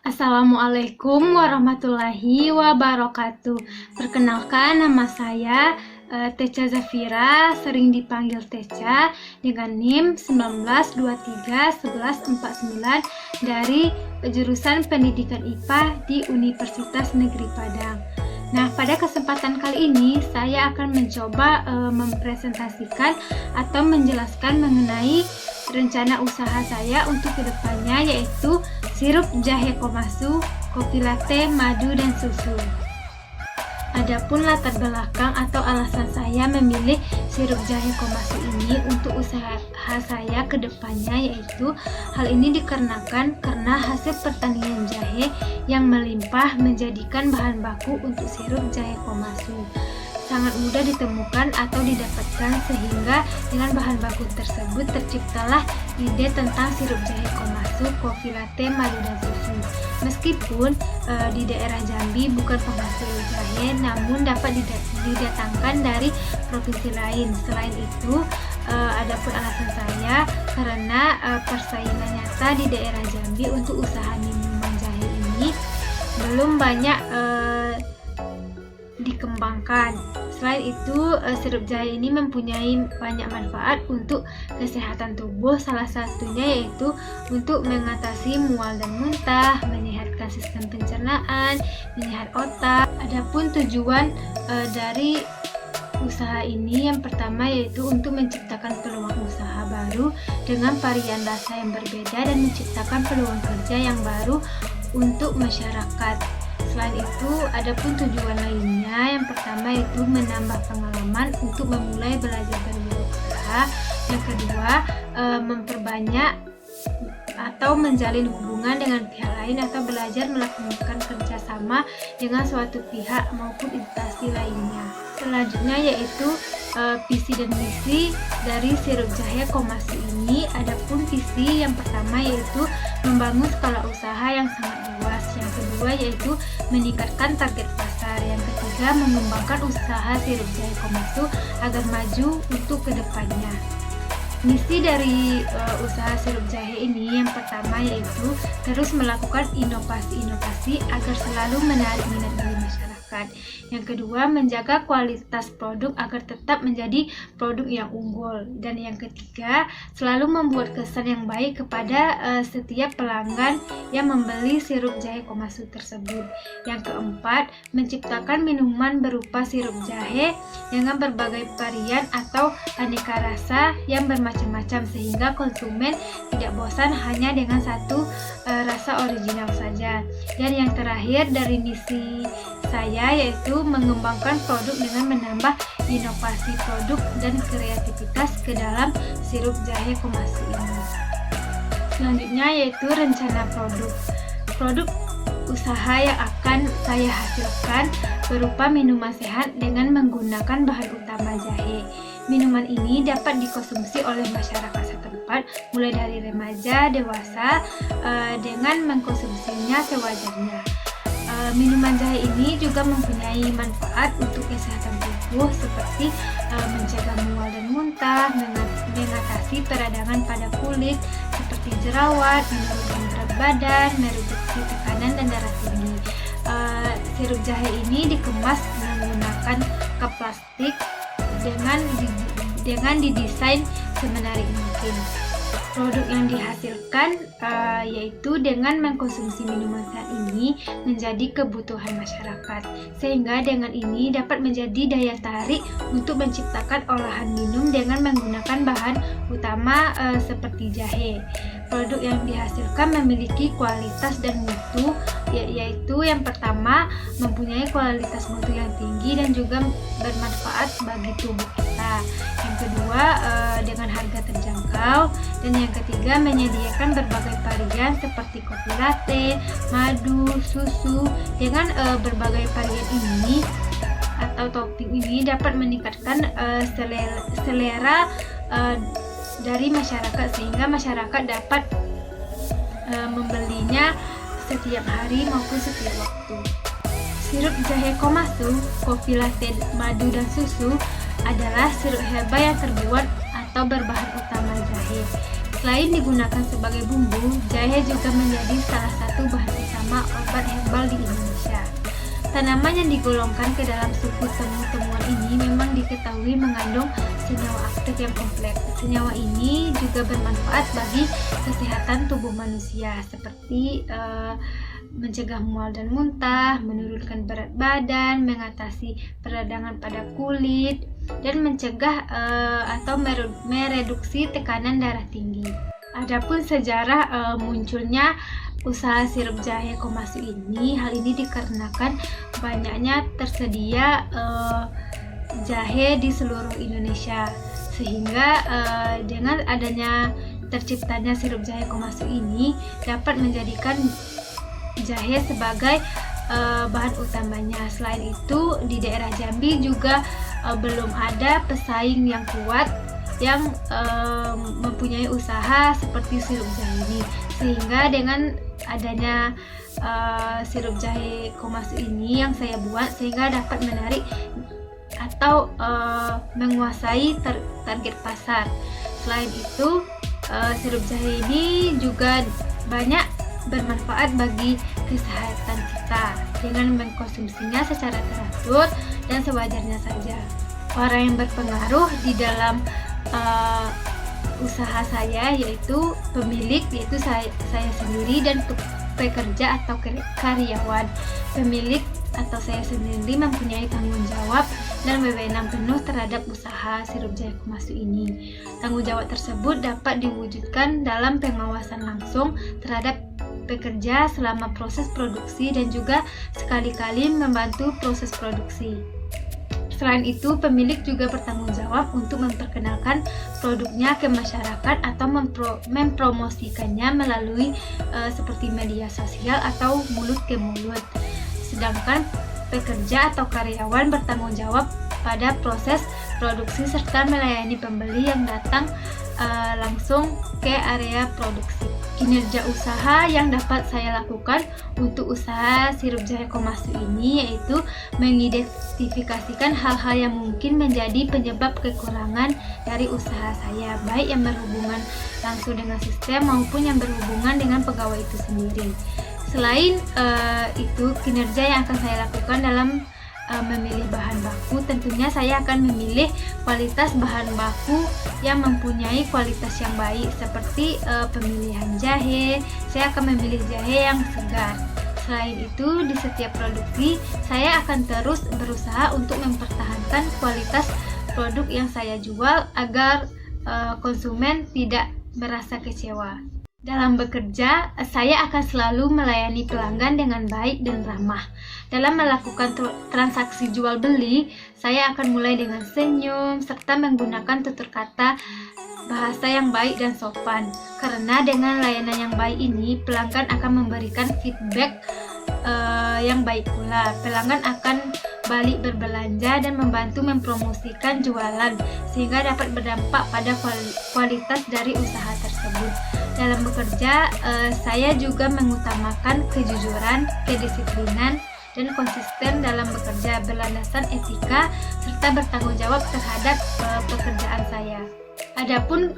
Assalamualaikum warahmatullahi wabarakatuh. Perkenalkan, nama saya Techa Zafira, sering dipanggil Techa, dengan NIM 19231149 dari jurusan Pendidikan IPA di Universitas Negeri Padang. Nah, pada kesempatan kali ini saya akan mencoba mempresentasikan atau menjelaskan mengenai rencana usaha saya untuk kedepannya, yaitu sirup jahe komasu, kopi latte, madu, dan susu. Adapun latar belakang atau alasan saya memilih sirup jahe komasu ini untuk usaha saya ke depannya, yaitu hal ini dikarenakan karena hasil pertanian jahe yang melimpah menjadikan bahan baku untuk sirup jahe komasu sangat mudah ditemukan atau didapatkan, sehingga dengan bahan baku tersebut terciptalah ide tentang sirup jahe komasu, kopi latte, madu, dan susu. Meskipun di daerah Jambi bukan penghasil jahe, namun dapat didatangkan dari provinsi lain. Selain itu, adapun alasan saya karena persaingan nyata di daerah Jambi untuk usaha minuman jahe ini belum banyak dikembangkan. Selain itu, sirup jahe ini mempunyai banyak manfaat untuk kesehatan tubuh, salah satunya yaitu untuk mengatasi mual dan muntah, menyehatkan sistem pencernaan, menyehat otak. Adapun tujuan dari usaha ini yang pertama yaitu untuk menciptakan peluang usaha baru dengan varian rasa yang berbeda dan menciptakan peluang kerja yang baru untuk masyarakat. Selain itu, adapun tujuan lainnya yang pertama yaitu menambah pengalaman untuk memulai belajar berwirausaha. Yang kedua, memperbanyak atau menjalin hubungan dengan pihak lain atau belajar melakukan kerjasama dengan suatu pihak maupun instansi lainnya. Selanjutnya yaitu visi dan misi dari sirup jahe komasu ini. Adapun visi yang pertama yaitu membangun skala usaha yang sangat luas. Yang kedua yaitu meningkatkan target pasar. Yang ketiga, mengembangkan usaha sirup jahe komasu agar maju untuk kedepannya. Misi dari usaha sirup jahe ini yang pertama yaitu terus melakukan inovasi-inovasi agar selalu menarik minat dari masyarakat. Yang kedua, menjaga kualitas produk agar tetap menjadi produk yang unggul. Dan yang ketiga, selalu membuat kesan yang baik kepada setiap pelanggan yang membeli sirup jahe komasu tersebut. Yang keempat, menciptakan minuman berupa sirup jahe dengan berbagai varian atau aneka rasa yang bermacam-macam, sehingga konsumen tidak bosan hanya dengan satu rasa original saja. Dan yang terakhir dari misi saya yaitu mengembangkan produk dengan menambah inovasi produk dan kreativitas ke dalam sirup jahe komasu ini. Selanjutnya yaitu rencana produk usaha yang akan saya hasilkan berupa minuman sehat dengan menggunakan bahan utama jahe. Minuman ini dapat dikonsumsi oleh masyarakat setempat mulai dari remaja, dewasa dengan mengkonsumsinya sewajarnya. Minuman jahe ini juga mempunyai manfaat untuk kesehatan tubuh seperti mencegah mual dan muntah, mengatasi peradangan pada kulit seperti jerawat, menurunkan berat badan, mereduksi tekanan dan darah tinggi. Sirup jahe ini dikemas menggunakan cup plastik dengan didesain semenarik mungkin. Produk yang dihasilkan yaitu dengan mengkonsumsi minuman sehat ini menjadi kebutuhan masyarakat, sehingga dengan ini dapat menjadi daya tarik untuk menciptakan olahan minum dengan menggunakan bahan utama seperti jahe. Produk yang dihasilkan memiliki kualitas dan mutu, yaitu yang pertama mempunyai kualitas mutu yang tinggi dan juga bermanfaat bagi tubuh kita. Yang kedua, dengan harga terjangkau. Dan yang ketiga, menyediakan berbagai varian seperti kopi latte, madu, susu. Dengan berbagai varian ini atau topping ini dapat meningkatkan selera dari masyarakat, sehingga masyarakat dapat membelinya setiap hari maupun setiap waktu. Sirup jahe komasu, kopi latte, madu, dan susu adalah sirup herbal yang terbuat atau berbahan utama jahe. Selain digunakan sebagai bumbu, jahe juga menjadi salah satu bahan utama nama obat herbal di Indonesia. Tanaman yang digolongkan ke dalam suku temu-temuan ini memang diketahui mengandung senyawa aktif yang kompleks. Senyawa ini juga bermanfaat bagi kesehatan tubuh manusia seperti mencegah mual dan muntah, menurunkan berat badan, mengatasi peradangan pada kulit, dan mencegah atau mereduksi tekanan darah tinggi. Adapun sejarah munculnya usaha sirup jahe Komatsu ini, hal ini dikarenakan banyaknya tersedia jahe di seluruh Indonesia, sehingga dengan adanya terciptanya sirup jahe Komatsu ini dapat menjadikan jahe sebagai bahan utamanya. Selain itu, di daerah Jambi juga belum ada pesaing yang kuat yang mempunyai usaha seperti sirup jahe ini, sehingga dengan adanya sirup jahe Komatsu ini yang saya buat, sehingga dapat menarik atau menguasai target pasar. Selain itu, sirup jahe ini juga banyak bermanfaat bagi kesehatan kita dengan mengkonsumsinya secara teratur dan sewajarnya saja. Orang yang berpengaruh di dalam usaha saya yaitu pemilik, yaitu saya sendiri, dan pekerja atau karyawan. Pemilik atau saya sendiri mempunyai tanggung jawab dan wewenang penuh terhadap usaha sirup jahe Komatsu ini. Tanggung jawab tersebut dapat diwujudkan dalam pengawasan langsung terhadap pekerja selama proses produksi dan juga sekali-kali membantu proses produksi. Selain itu, pemilik juga bertanggung jawab untuk memperkenalkan produknya ke masyarakat atau mempromosikannya melalui seperti media sosial atau mulut ke mulut. Sedangkan pekerja atau karyawan bertanggung jawab pada proses produksi serta melayani pembeli yang datang langsung ke area produksi. Kinerja usaha yang dapat saya lakukan untuk usaha sirup jahe Komatsu ini yaitu mengidentifikasikan hal-hal yang mungkin menjadi penyebab kekurangan dari usaha saya, baik yang berhubungan langsung dengan sistem maupun yang berhubungan dengan pegawai itu sendiri. Selain itu, kinerja yang akan saya lakukan dalam memilih bahan baku, tentunya saya akan memilih kualitas bahan baku yang mempunyai kualitas yang baik, seperti pemilihan jahe. Saya akan memilih jahe yang segar. Selain itu, di setiap produksi saya akan terus berusaha untuk mempertahankan kualitas produk yang saya jual agar konsumen tidak merasa kecewa. Dalam bekerja, saya akan selalu melayani pelanggan dengan baik dan ramah. Dalam melakukan transaksi jual beli, saya akan mulai dengan senyum serta menggunakan tutur kata bahasa yang baik dan sopan. Karena dengan layanan yang baik ini, pelanggan akan memberikan feedback yang baik pula. Pelanggan akan balik berbelanja dan membantu mempromosikan jualan, sehingga dapat berdampak pada kualitas dari usaha tersebut. Dalam bekerja, saya juga mengutamakan kejujuran, kedisiplinan, dan konsisten dalam bekerja berlandasan etika serta bertanggung jawab terhadap pekerjaan saya. Adapun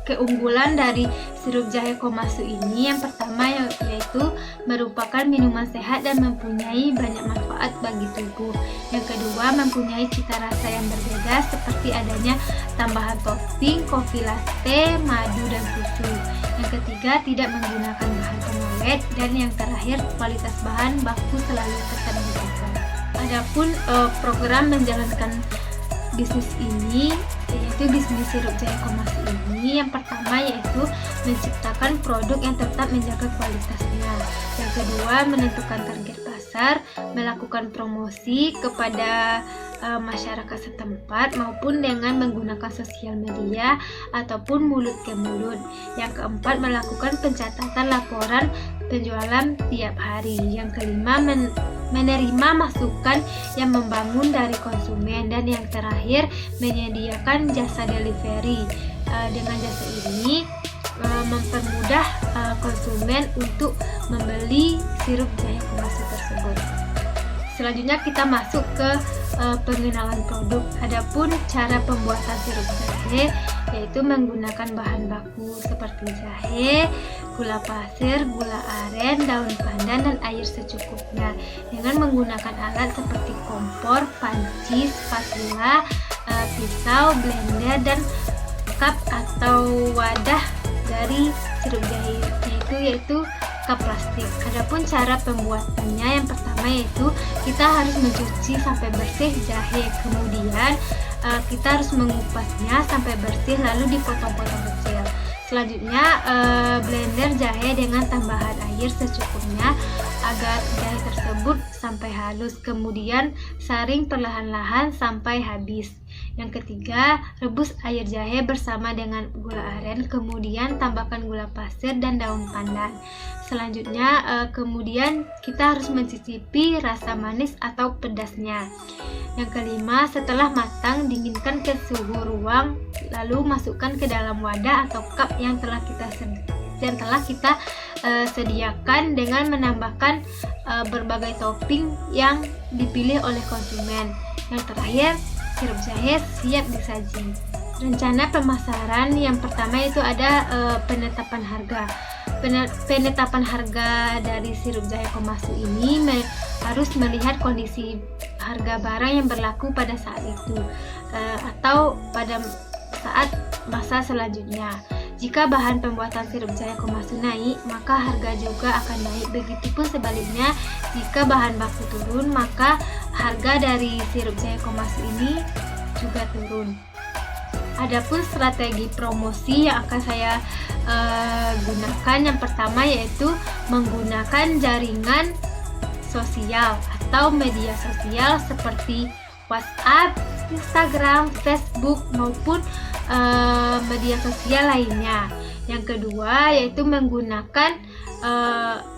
keunggulan dari sirup jahe Komatsu ini, yang pertama yaitu merupakan minuman sehat dan mempunyai banyak manfaat bagi tubuh. Yang kedua, mempunyai cita rasa yang berbeda seperti adanya tambahan topping, kopi latte, madu, dan susu. Yang ketiga, tidak menggunakan bahan pengawet, dan yang terakhir, kualitas bahan baku selalu tetap dijaga. Adapun program menjalankan bisnis ini, yaitu bisnis sirup jahe Komatsu ini, yang pertama yaitu menciptakan produk yang tetap menjaga kualitasnya. Yang kedua, menentukan target pasar, melakukan promosi kepada masyarakat setempat maupun dengan menggunakan sosial media ataupun mulut ke mulut. Yang keempat, melakukan pencatatan laporan penjualan tiap hari. Yang kelima, menerima masukan yang membangun dari konsumen. Dan yang terakhir, menyediakan jasa delivery. Dengan jasa ini mempermudah konsumen untuk membeli sirup jahe Komatsu tersebut. Selanjutnya kita masuk ke pengenalan produk. Adapun cara pembuatan sirup jahe yaitu menggunakan bahan baku seperti jahe, gula pasir, gula aren, daun pandan, dan air secukupnya dengan menggunakan alat seperti kompor, panci, spatula, pisau, blender, dan cup atau wadah dari sirup jahe yaitu cup plastik. Adapun cara pembuatannya, yang pertama yaitu kita harus mencuci sampai bersih jahe, kemudian kita harus mengupasnya sampai bersih lalu dipotong-potong kecil. Selanjutnya blender jahe dengan tambahan air secukupnya agar jahe tersebut sampai halus, kemudian saring perlahan-lahan sampai habis. Yang ketiga, rebus air jahe bersama dengan gula aren, kemudian tambahkan gula pasir dan daun pandan. Selanjutnya kemudian kita harus mencicipi rasa manis atau pedasnya. Yang kelima, setelah matang dinginkan ke suhu ruang, lalu masukkan ke dalam wadah atau cup yang telah kita sediakan dengan menambahkan berbagai topping yang dipilih oleh konsumen. Yang terakhir, sirup jahe siap disaji. Rencana pemasaran yang pertama itu ada penetapan harga. Penetapan harga dari sirup jahe Komatsu ini harus melihat kondisi harga barang yang berlaku pada saat itu atau pada saat masa selanjutnya. Jika bahan pembuatan sirup jahe Komatsu naik, maka harga juga akan naik. Begitupun sebaliknya, jika bahan baku turun, maka harga dari sirup jahe Komatsu ini juga turun. Adapun strategi promosi yang akan saya gunakan, yang pertama yaitu menggunakan jaringan sosial atau media sosial seperti WhatsApp, Instagram, Facebook, maupun media sosial lainnya. Yang kedua yaitu menggunakan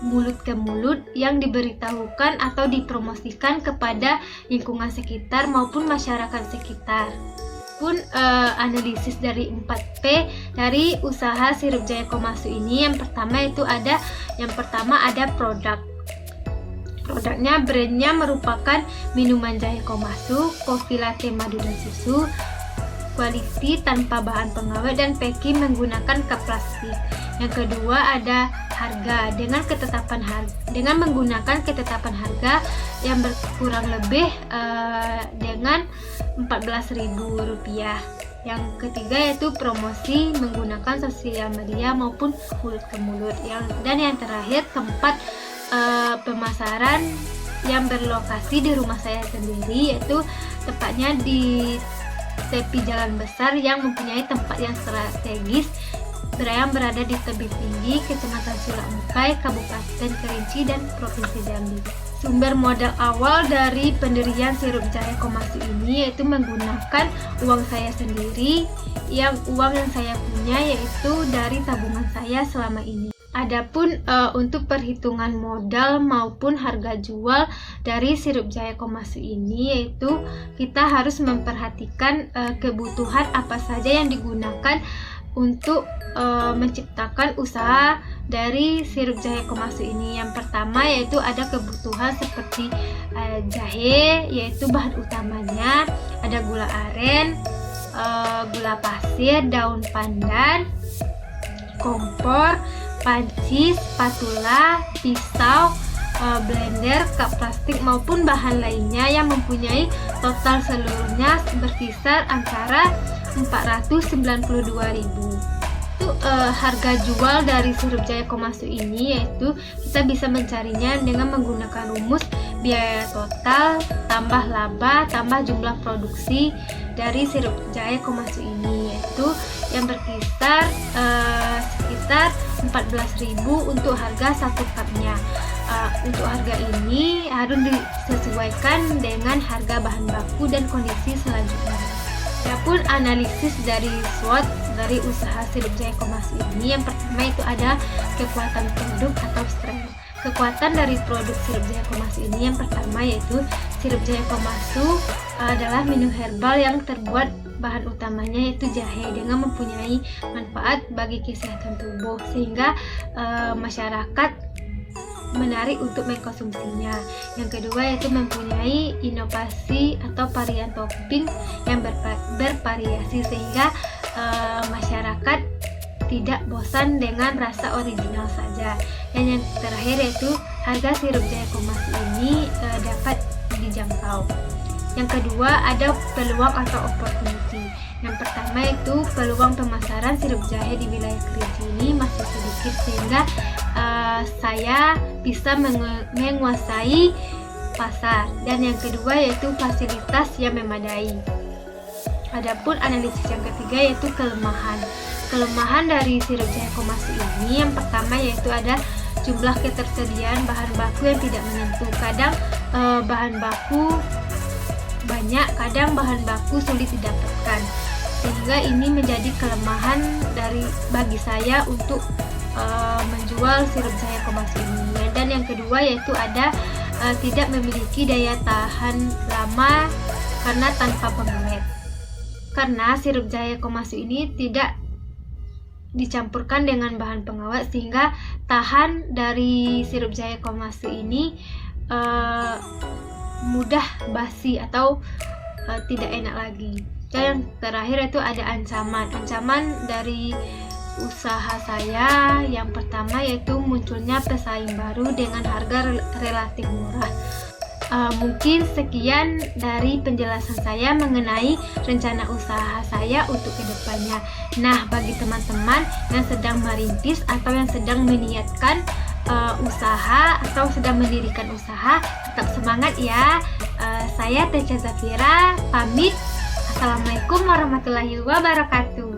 mulut ke mulut yang diberitahukan atau dipromosikan kepada lingkungan sekitar maupun masyarakat sekitar. Pun analisis dari 4P dari usaha sirup jahe Komatsu ini, yang pertama ada produk. Produknya, brandnya merupakan minuman jahe Komatsu, kopi latte madu dan susu, quality tanpa bahan pengawet, dan packing menggunakan cup plastik. Yang kedua ada harga, dengan menggunakan ketetapan harga yang berkurang lebih dengan Rp14.000. Yang ketiga yaitu promosi menggunakan sosial media maupun mulut ke mulut. Dan yang terakhir tempat pemasaran yang berlokasi di rumah saya sendiri, yaitu tepatnya di tepi jalan besar yang mempunyai tempat yang strategis yang berada di tebing tinggi Kecamatan Sulakmukai, Kabupaten Kerinci, dan Provinsi Jambi. Sumber modal awal dari pendirian sirup jahe Komatsu ini yaitu menggunakan uang saya sendiri, uang yang saya punya yaitu dari tabungan saya selama ini. Adapun untuk perhitungan modal maupun harga jual dari sirup jahe Komatsu ini, yaitu kita harus memperhatikan kebutuhan apa saja yang digunakan untuk menciptakan usaha dari sirup jahe Komatsu ini. Yang pertama yaitu ada kebutuhan seperti jahe, yaitu bahan utamanya ada gula aren, gula pasir, daun pandan, kompor, panci, spatula, pisau, blender, cup plastik maupun bahan lainnya yang mempunyai total seluruhnya berkisar antara 492.000. Itu harga jual dari sirup jahe Komatsu ini, yaitu kita bisa mencarinya dengan menggunakan rumus biaya total tambah laba tambah jumlah produksi dari sirup jahe Komatsu ini, yaitu yang berkisar sekitar 14.000 untuk harga 1 cupnya. Untuk harga ini harus disesuaikan dengan harga bahan baku dan kondisi selanjutnya. Adapun analisis dari SWOT dari usaha sirup jahe Komatsu ini, yang pertama itu ada kekuatan produk atau strength. Kekuatan dari produk sirup jahe Komatsu ini yang pertama yaitu sirup jahe Komatsu adalah minum herbal yang terbuat bahan utamanya yaitu jahe dengan mempunyai manfaat bagi kesehatan tubuh, sehingga masyarakat menarik untuk mengkonsumsinya. Yang kedua yaitu mempunyai inovasi atau varian topping yang bervariasi, sehingga masyarakat tidak bosan dengan rasa original saja. Dan yang terakhir yaitu harga sirup Jaya Komassu ini dapat dijangkau. Yang kedua ada peluang atau opportunity. Yang pertama itu peluang pemasaran sirup jahe di wilayah Kerinci ini masih sedikit, sehingga saya bisa menguasai pasar. Dan yang kedua yaitu fasilitas yang memadai. Adapun analisis yang ketiga yaitu kelemahan. Kelemahan dari sirup Jaya Komassu ini yang pertama yaitu ada jumlah ketersediaan bahan baku yang tidak menentu. Kadang bahan baku banyak, kadang bahan baku sulit didapatkan, sehingga ini menjadi kelemahan bagi saya untuk menjual sirup Jaya Komassu ini. Dan yang kedua yaitu ada tidak memiliki daya tahan lama karena tanpa pengawet. Karena sirup Jaya Komassu ini tidak dicampurkan dengan bahan pengawet, sehingga tahan dari sirup Jaya Komassu ini mudah basi atau tidak enak lagi. Dan yang terakhir itu ada ancaman dari usaha saya. Yang pertama yaitu munculnya pesaing baru dengan harga relatif murah. Mungkin sekian dari penjelasan saya mengenai rencana usaha saya untuk kedepannya. Nah, bagi teman-teman yang sedang merintis atau yang sedang meniatkan usaha atau sedang mendirikan usaha, tetap semangat ya. Saya Techa Zafira pamit. Assalamualaikum warahmatullahi wabarakatuh.